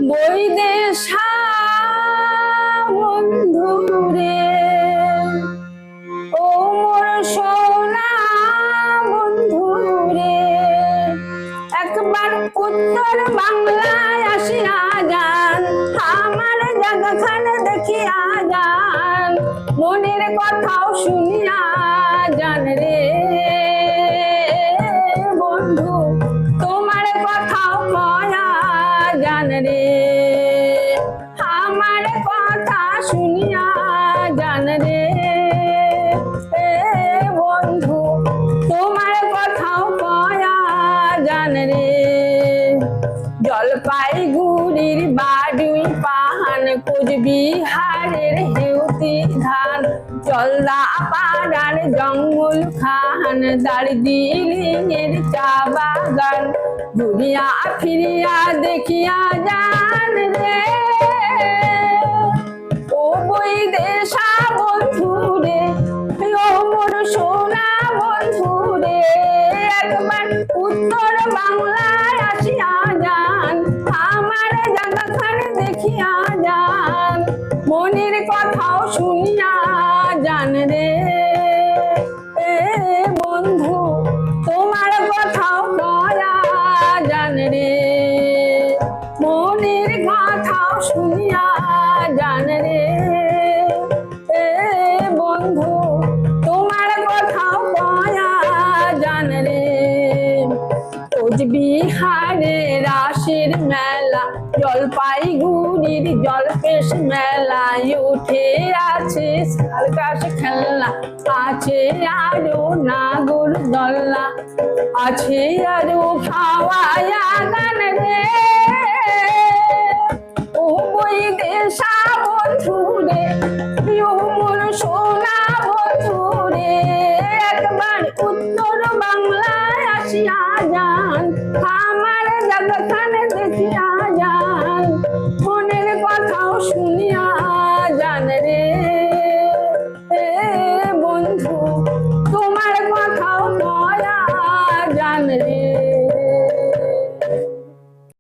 বৈদেশা বন্ধু রে, ও মোর সোনা বন্ধু রে, একবার উত্তর বাংলায় আসিয়া যান, আমার জায়গাখানে দেখিয়া যান, মনের কথাও শুনিয়া যান রে বন্ধু, তোমার কথাও কয়া যান রে, আমার কথা শুনিয়া যান রে বন্ধু, তোমার কথাও কয়া যান রে। জলপাইগুড়ির বাড়ুই পাহান, কোচবিহারের হেউতি ধান, জলদা পাড়ার জঙ্গল খান, দার্জিলিং এর চা বাগান, ঘুরিয়া ফিরিয়া দেখিয়া যান রে ও বৈদেশা বন্ধু রে, ও মোর সোনা বন্ধু রে, একবার উত্তর বাংলায় আসিয়া যান, আমার জায়গাখানে দেখিয়া যান, মনের কথাও শুনিয়া যান রে বন্ধু, তোমার কথাও কয়া যান রে, মনের কথাও শুনিয়া যান রে বন্ধু, তোমার কথাও কয়া যান রে। কোচবিহারে রাসের মেলা, জলপাইগুড়ির জলপেশ মেলায় উঠে আছে সার্কাস খেলনা, আছে আরো নাগর দোলনা, আছে আরো খাওয়ায়া গান রে